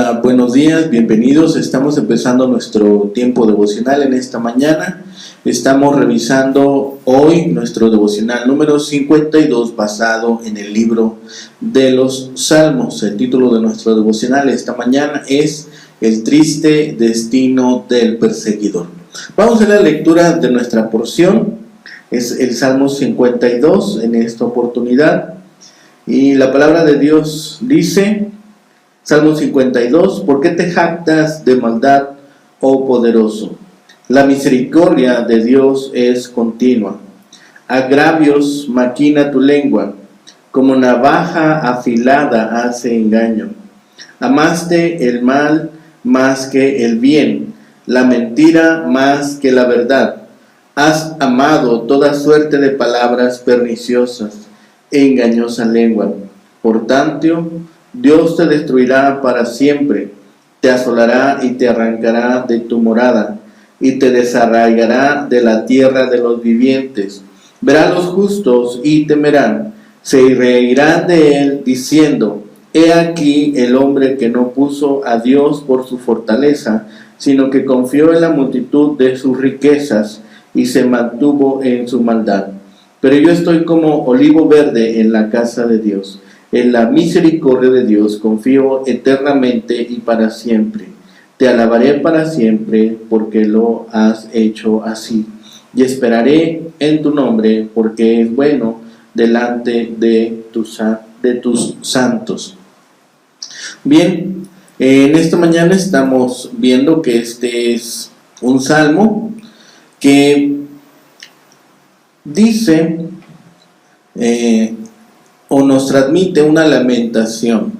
Hola, buenos días, bienvenidos. Estamos empezando nuestro tiempo devocional en esta mañana. Estamos revisando hoy nuestro devocional número 52 basado en el libro de los Salmos. El título de nuestro devocional esta mañana es El triste destino del perseguidor. Vamos a la lectura de nuestra porción. Es el Salmo 52 en esta oportunidad. Y la palabra de Dios dice... Salmo 52, ¿por qué te jactas de maldad, oh poderoso? La misericordia de Dios es continua. Agravios maquina tu lengua, como navaja afilada hace engaño. Amaste el mal más que el bien, la mentira más que la verdad. Has amado toda suerte de palabras perniciosas, engañosa lengua. Por tanto, Dios te destruirá para siempre, te asolará y te arrancará de tu morada, y te desarraigará de la tierra de los vivientes. Verán los justos y temerán, se reirán de él, diciendo: He aquí el hombre que no puso a Dios por su fortaleza, sino que confió en la multitud de sus riquezas, y se mantuvo en su maldad. Pero yo estoy como olivo verde en la casa de Dios. En la misericordia de Dios confío eternamente y para siempre. Te alabaré para siempre porque lo has hecho así. Y esperaré en tu nombre porque es bueno delante de tus santos. Bien, en esta mañana estamos viendo que este es un salmo que dice... o nos transmite una lamentación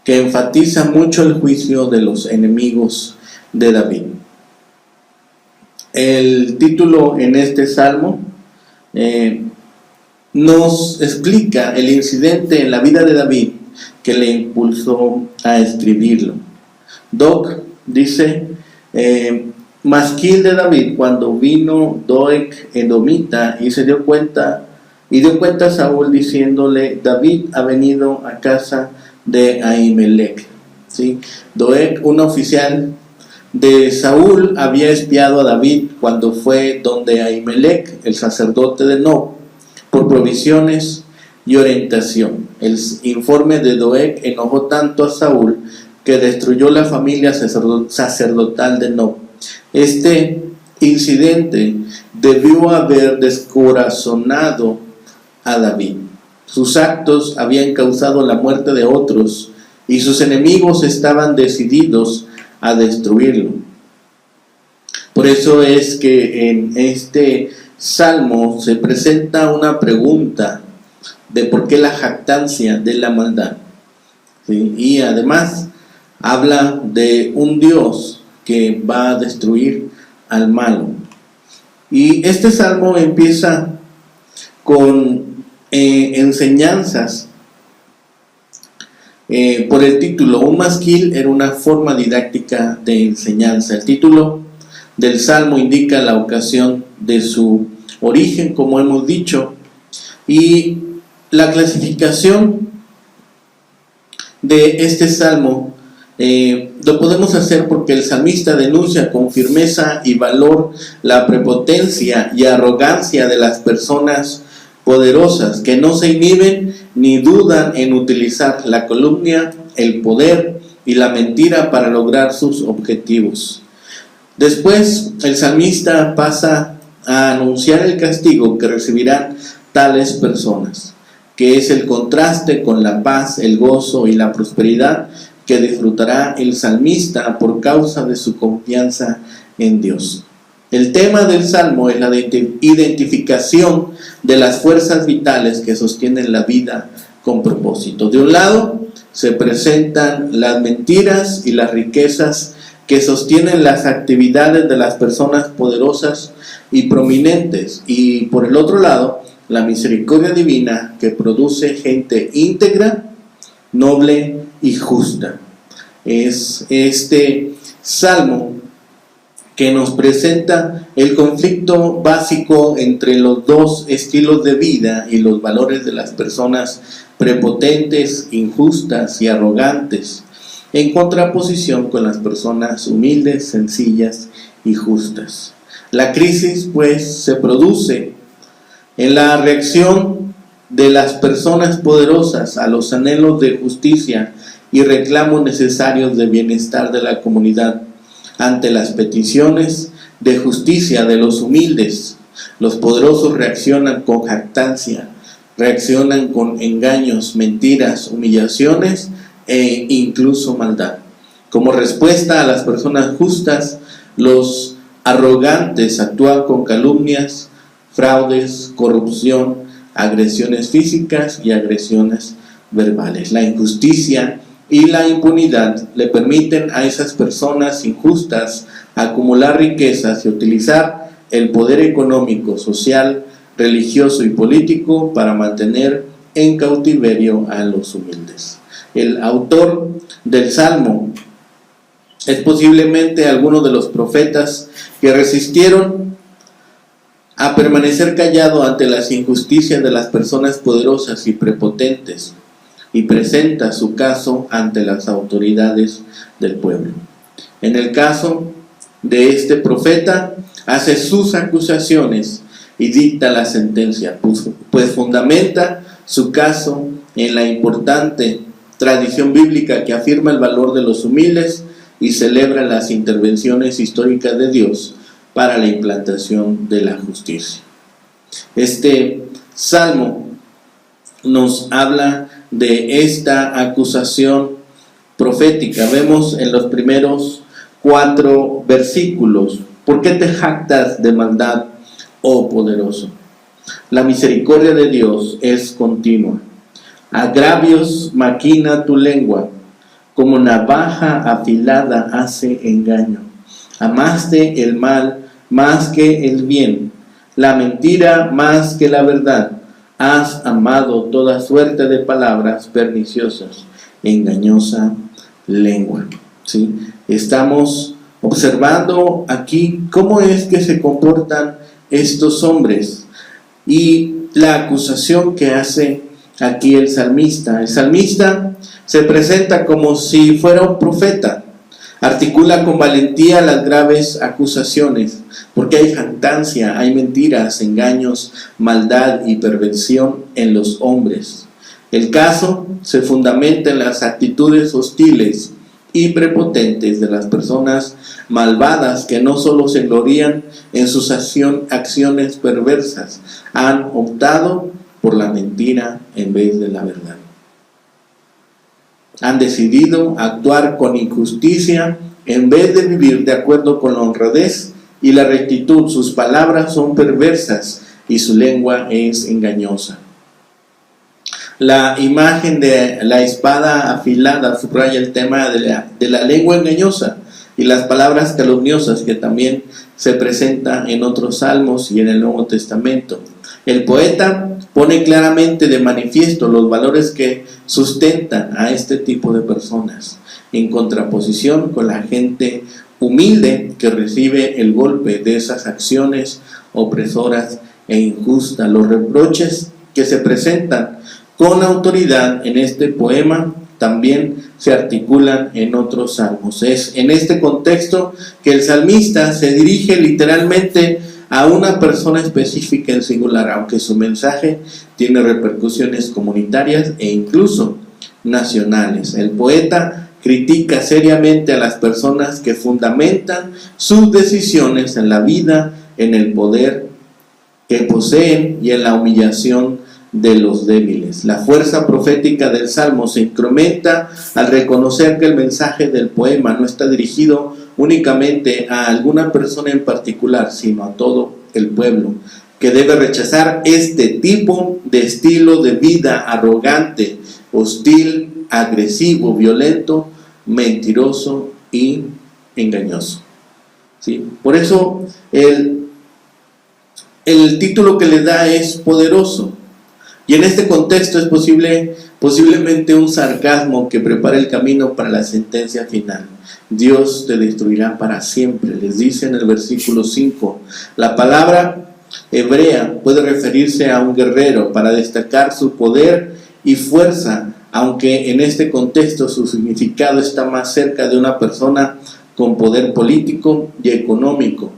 que enfatiza mucho el juicio de los enemigos de David. El título en este salmo nos explica el incidente en la vida de David que le impulsó a escribirlo. Doeg dice: masquil de David, cuando vino Doeg edomita y dio cuenta a Saúl diciéndole: David ha venido a casa de Ahimelech. ¿Sí? Doeg, un oficial de Saúl, había espiado a David cuando fue donde Ahimelech, el sacerdote de Nob, por provisiones y orientación. El informe de Doeg enojó tanto a Saúl que destruyó la familia sacerdotal de Nob. Este incidente debió haber descorazonado a David. Sus actos habían causado la muerte de otros y sus enemigos estaban decididos a destruirlo. Por eso es que en este salmo se presenta una pregunta de por qué la jactancia de la maldad. ¿Sí? Y además habla de un Dios que va a destruir al malo. Y este salmo empieza con enseñanzas por el título. Un masquil era una forma didáctica de enseñanza. El título del salmo indica la ocasión de su origen, como hemos dicho, y la clasificación de este salmo lo podemos hacer porque el salmista denuncia con firmeza y valor la prepotencia y arrogancia de las personas poderosas que no se inhiben ni dudan en utilizar la calumnia, el poder y la mentira para lograr sus objetivos. Después, el salmista pasa a anunciar el castigo que recibirán tales personas, que es el contraste con la paz, el gozo y la prosperidad que disfrutará el salmista por causa de su confianza en Dios. El tema del salmo es la identificación de las fuerzas vitales que sostienen la vida con propósito. De un lado, se presentan las mentiras y las riquezas que sostienen las actividades de las personas poderosas y prominentes. Y por el otro lado, la misericordia divina que produce gente íntegra, noble y justa. Es este salmo que nos presenta el conflicto básico entre los dos estilos de vida y los valores de las personas prepotentes, injustas y arrogantes. en contraposición con las personas humildes, sencillas y justas. La crisis, pues, se produce en la reacción de las personas poderosas a los anhelos de justicia y reclamos necesarios de bienestar de la comunidad. Ante las peticiones de justicia de los humildes, los poderosos reaccionan con jactancia, reaccionan con engaños, mentiras, humillaciones e incluso maldad. Como respuesta a las personas justas, los arrogantes actúan con calumnias, fraudes, corrupción, agresiones físicas y agresiones verbales. La injusticia y la impunidad le permiten a esas personas injustas acumular riquezas y utilizar el poder económico, social, religioso y político para mantener en cautiverio a los humildes. El autor del Salmo es posiblemente alguno de los profetas que resistieron a permanecer callado ante las injusticias de las personas poderosas y prepotentes, y presenta su caso ante las autoridades del pueblo. En el caso de este profeta, hace sus acusaciones y dicta la sentencia, pues fundamenta su caso en la importante tradición bíblica que afirma el valor de los humildes y celebra las intervenciones históricas de Dios para la implantación de la justicia. Este salmo nos habla de esta acusación profética. Vemos en los primeros 4 versículos: ¿por qué te jactas de maldad, oh poderoso? La misericordia de Dios es continua. Agravios maquina tu lengua, como navaja afilada hace engaño. Amaste el mal más que el bien, la mentira más que la verdad. Has amado toda suerte de palabras perniciosas, engañosa lengua. ¿Sí? Estamos observando aquí cómo es que se comportan estos hombres y la acusación que hace aquí el salmista. El salmista se presenta como si fuera un profeta, articula con valentía las graves acusaciones, porque hay jactancia, hay mentiras, engaños, maldad y perversión en los hombres. El caso se fundamenta en las actitudes hostiles y prepotentes de las personas malvadas que no solo se glorían en sus acciones perversas, han optado por la mentira en vez de la verdad. Han decidido actuar con injusticia en vez de vivir de acuerdo con la honradez y la rectitud. Sus palabras son perversas y su lengua es engañosa. La imagen de la espada afilada subraya el tema de la lengua engañosa y las palabras calumniosas, que también se presenta en otros salmos y en el Nuevo Testamento. El poeta pone claramente de manifiesto los valores que sustentan a este tipo de personas, en contraposición con la gente humilde que recibe el golpe de esas acciones opresoras e injustas. Los reproches que se presentan con autoridad en este poema también se articulan en otros salmos. Es en este contexto que el salmista se dirige literalmente a una persona específica en singular, aunque su mensaje tiene repercusiones comunitarias e incluso nacionales. El poeta critica seriamente a las personas que fundamentan sus decisiones en la vida, en el poder que poseen y en la humillación de los débiles. La fuerza profética del Salmo se incrementa al reconocer que el mensaje del poema no está dirigido únicamente a alguna persona en particular, sino a todo el pueblo, que debe rechazar este tipo de estilo de vida arrogante, hostil, agresivo, violento, mentiroso y engañoso. ¿Sí? Por eso el título que le da es poderoso. Y en este contexto es posiblemente un sarcasmo que prepara el camino para la sentencia final. Dios te destruirá para siempre, les dice en el versículo 5. La palabra hebrea puede referirse a un guerrero para destacar su poder y fuerza aunque en este contexto su significado está más cerca de una persona con poder político y económico,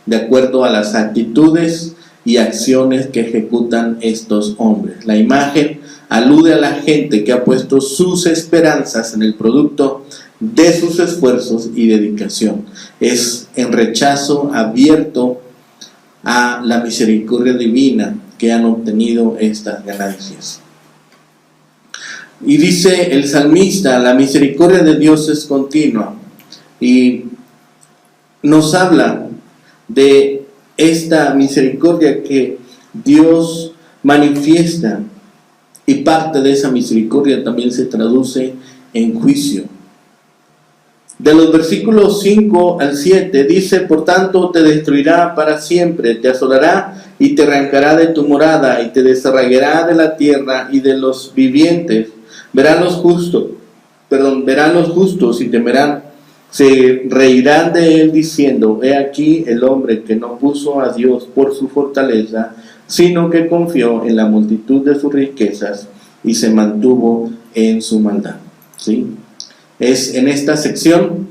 de acuerdo a las actitudes y acciones que ejecutan estos hombres. La imagen alude a la gente que ha puesto sus esperanzas en el producto de sus esfuerzos y dedicación. Es en rechazo abierto a la misericordia divina que han obtenido estas ganancias. Y dice el salmista, la misericordia de Dios es continua, y nos habla de esta misericordia que Dios manifiesta, y parte de esa misericordia también se traduce en juicio. De los versículos 5 al 7 dice: por tanto te destruirá para siempre, te asolará y te arrancará de tu morada y te desarraigará de la tierra y de los vivientes. Verán los justos y temerán, se reirán de él diciendo: he aquí el hombre que no puso a Dios por su fortaleza, sino que confió en la multitud de sus riquezas y se mantuvo en su maldad. ¿Sí? Es en esta sección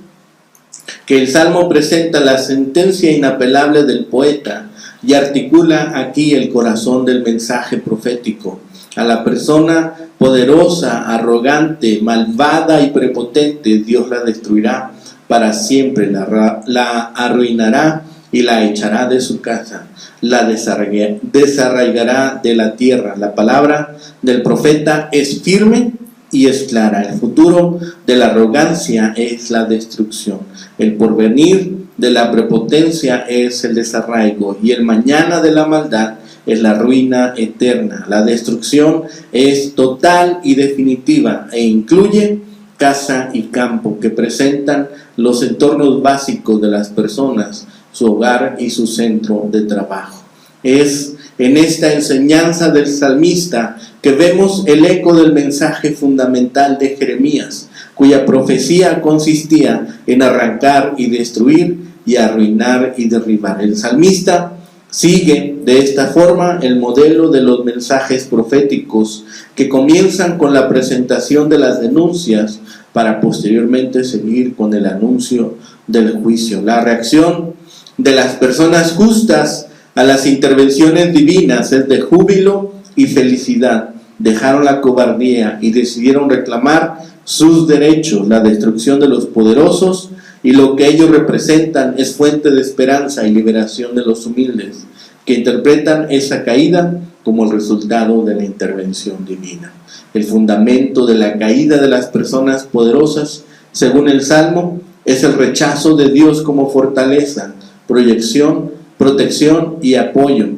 que el Salmo presenta la sentencia inapelable del poeta y articula aquí el corazón del mensaje profético. A la persona poderosa, arrogante, malvada y prepotente, Dios la destruirá para siempre, la arruinará y la echará de su casa, la desarraigará de la tierra. La palabra del profeta es firme y es clara. El futuro de la arrogancia es la destrucción. El porvenir de la prepotencia es el desarraigo, y el mañana de la maldad es la ruina eterna. La destrucción es total y definitiva e incluye casa y campo, que presentan los entornos básicos de las personas, su hogar y su centro de trabajo. Es en esta enseñanza del salmista que vemos el eco del mensaje fundamental de Jeremías, cuya profecía consistía en arrancar y destruir y arruinar y derribar. El salmista sigue de esta forma el modelo de los mensajes proféticos que comienzan con la presentación de las denuncias para posteriormente seguir con el anuncio del juicio. La reacción de las personas justas a las intervenciones divinas es de júbilo y felicidad. Dejaron la cobardía y decidieron reclamar sus derechos. La destrucción de los poderosos y lo que ellos representan es fuente de esperanza y liberación de los humildes, que interpretan esa caída como el resultado de la intervención divina. El fundamento de la caída de las personas poderosas, según el Salmo, es el rechazo de Dios como fortaleza, proyección, protección y apoyo.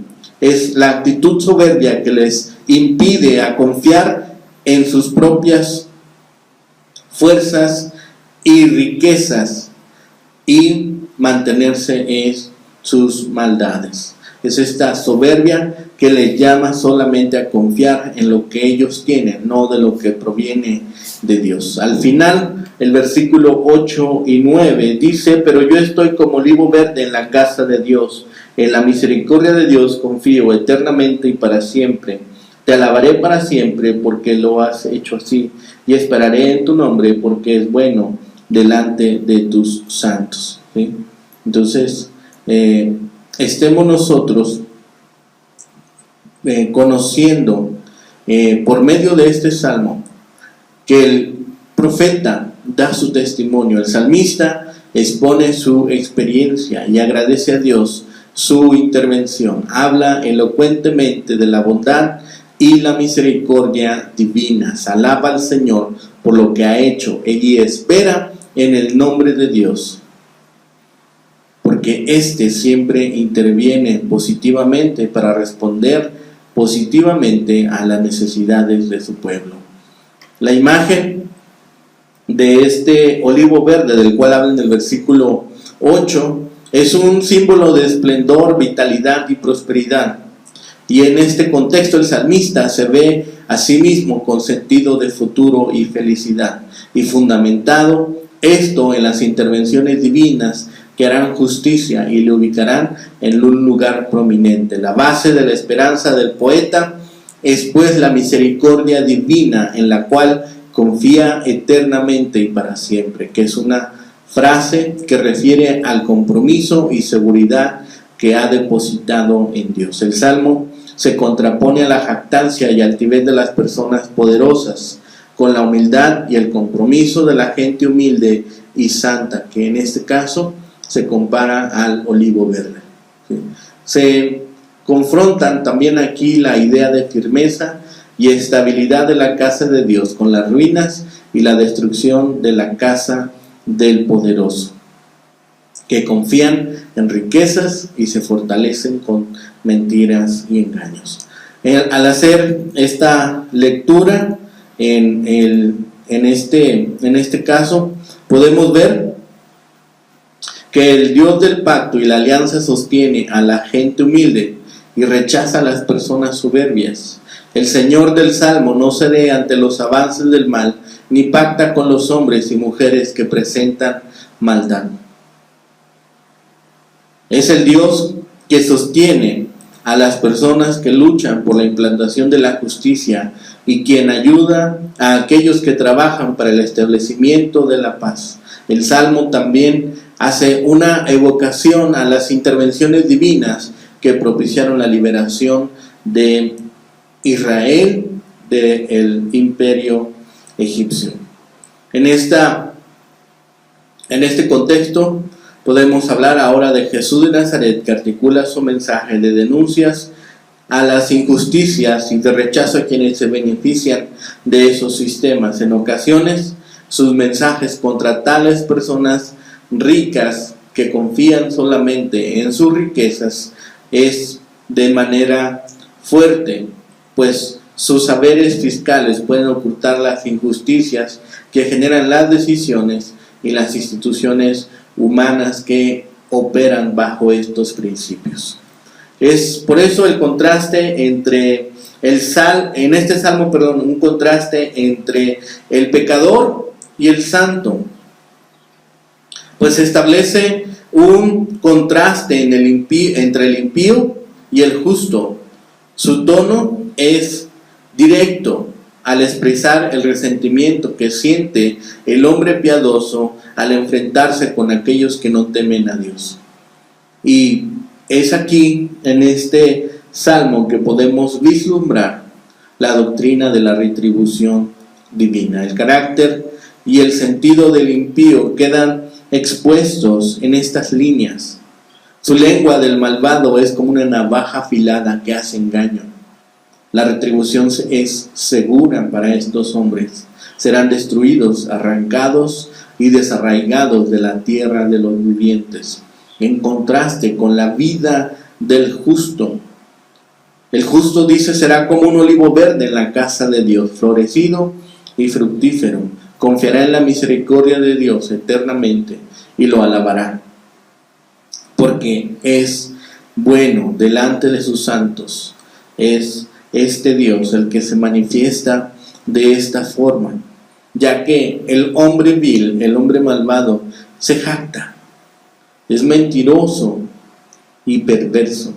Es la actitud soberbia que les impide a confiar en sus propias fuerzas y riquezas y mantenerse en sus maldades. Es esta soberbia que les llama solamente a confiar en lo que ellos tienen, no de lo que proviene de Dios. Al final, el versículo 8 y 9 dice: pero yo estoy como olivo verde en la casa de Dios, en la misericordia de Dios confío eternamente y para siempre. Te alabaré para siempre porque lo has hecho así, y esperaré en tu nombre porque es bueno delante de tus santos. ¿Sí? Entonces, estemos nosotros conociendo por medio de este salmo que el profeta da su testimonio, el salmista expone su experiencia y agradece a Dios su intervención, habla elocuentemente de la bondad y la misericordia divinas, alaba al Señor por lo que ha hecho y espera en el nombre de Dios, porque éste siempre interviene positivamente para responder positivamente a las necesidades de su pueblo. La imagen de este olivo verde del cual habla en el versículo 8 es un símbolo de esplendor, vitalidad y prosperidad. Y en este contexto el salmista se ve a sí mismo con sentido de futuro y felicidad, y fundamentado esto en las intervenciones divinas que harán justicia y le ubicarán en un lugar prominente. La base de la esperanza del poeta es pues la misericordia divina, en la cual confía eternamente y para siempre, que es una frase que refiere al compromiso y seguridad que ha depositado en Dios. El Salmo se contrapone a la jactancia y altivez de las personas poderosas, con la humildad y el compromiso de la gente humilde y santa, que en este caso se compara al olivo verde. ¿Sí? Se confrontan también aquí la idea de firmeza y estabilidad de la casa de Dios con las ruinas y la destrucción de la casa del poderoso, que confían en riquezas y se fortalecen con mentiras y engaños. Al hacer esta lectura en este caso, podemos ver que el Dios del pacto y la alianza sostiene a la gente humilde y rechaza a las personas soberbias. El Señor del Salmo no cede ante los avances del mal, ni pacta con los hombres y mujeres que presentan maldad. Es el Dios que sostiene a las personas que luchan por la implantación de la justicia y quien ayuda a aquellos que trabajan para el establecimiento de la paz. El Salmo también hace una evocación a las intervenciones divinas que propiciaron la liberación de Israel del imperio egipcio. En este contexto podemos hablar ahora de Jesús de Nazaret, que articula su mensaje de denuncias a las injusticias y de rechazo a quienes se benefician de esos sistemas. En ocasiones, sus mensajes contra tales personas ricas que confían solamente en sus riquezas es de manera fuerte, pues sus saberes fiscales pueden ocultar las injusticias que generan las decisiones y las instituciones humanas que operan bajo estos principios. Es por eso el contraste entre en este salmo, un contraste entre el pecador y el santo, pues se establece un contraste entre el impío y el justo. Su tono es directo al expresar el resentimiento que siente el hombre piadoso al enfrentarse con aquellos que no temen a Dios. Y es aquí, en este salmo, que podemos vislumbrar la doctrina de la retribución divina. El carácter y el sentido del impío quedan expuestos en estas líneas. Su lengua del malvado es como una navaja afilada que hace engaño. La retribución es segura para estos hombres. Serán destruidos, arrancados y desarraigados de la tierra de los vivientes. En contraste con la vida del justo. El justo, dice, será como un olivo verde en la casa de Dios, florecido y fructífero. Confiará en la misericordia de Dios eternamente y lo alabará, porque es bueno delante de sus santos. Es este Dios el que se manifiesta de esta forma, ya que el hombre vil, el hombre malvado, se jacta, es mentiroso y perverso,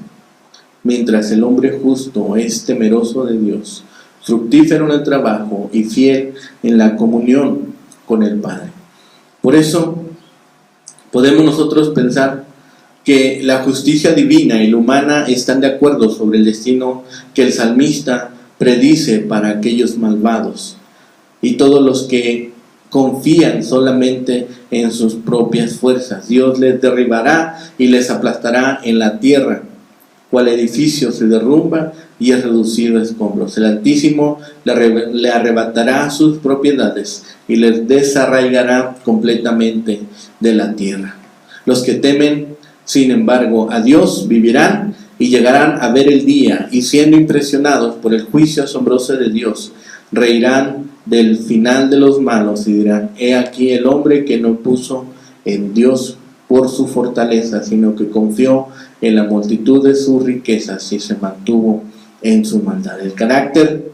mientras el hombre justo es temeroso de Dios, fructífero en el trabajo y fiel en la comunión con el Padre. Por eso podemos nosotros pensar que la justicia divina y la humana están de acuerdo sobre el destino que el salmista predice para aquellos malvados y todos los que confían solamente en sus propias fuerzas. Dios les derribará y les aplastará en la tierra, cual edificio se derrumba y es reducido a escombros. El Altísimo le arrebatará sus propiedades y les desarraigará completamente de la tierra. Los que temen, sin embargo, a Dios vivirán y llegarán a ver el día, y siendo impresionados por el juicio asombroso de Dios, reirán del final de los malos y dirán: he aquí el hombre que no puso en Dios por su fortaleza, sino que confió en la multitud de sus riquezas y se mantuvo en su maldad. El carácter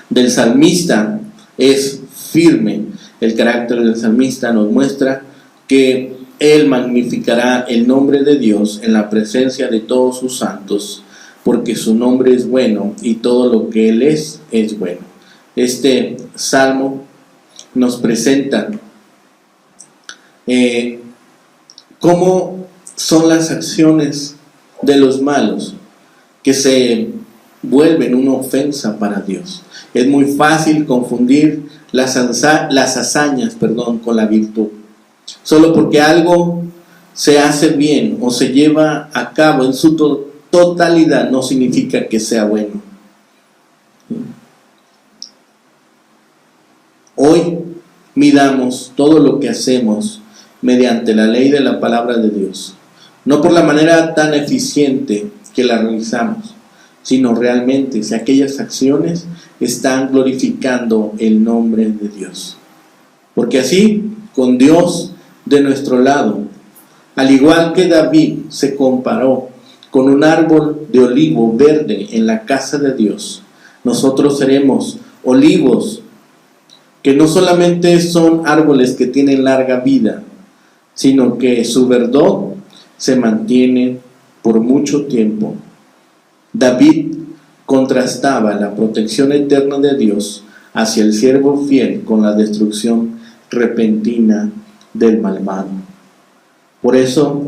del salmista es firme. El carácter del salmista nos muestra que él magnificará el nombre de Dios en la presencia de todos sus santos, porque su nombre es bueno y todo lo que él es bueno. Este salmo nos presenta cómo son las acciones de los malos que se vuelven una ofensa para Dios. Es muy fácil confundir las hazañas con la virtud. Solo porque algo se hace bien o se lleva a cabo en su totalidad no significa que sea bueno. Hoy midamos todo lo que hacemos mediante la ley de la palabra de Dios, no por la manera tan eficiente que la realizamos, sino realmente si aquellas acciones están glorificando el nombre de Dios. Porque así, con Dios de nuestro lado, al igual que David se comparó con un árbol de olivo verde en la casa de Dios, nosotros seremos olivos que no solamente son árboles que tienen larga vida, sino que su verdor se mantiene por mucho tiempo. David contrastaba la protección eterna de Dios hacia el siervo fiel con la destrucción repentina del malvado. Por eso,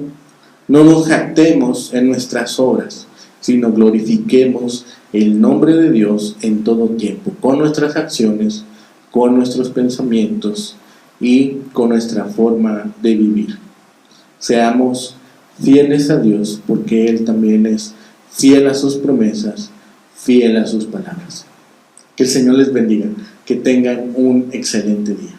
no nos jactemos en nuestras obras, sino glorifiquemos el nombre de Dios en todo tiempo, con nuestras acciones, con nuestros pensamientos y con nuestra forma de vivir. Seamos fieles a Dios, porque Él también es fiel a sus promesas, fiel a sus palabras. Que el Señor les bendiga, que tengan un excelente día.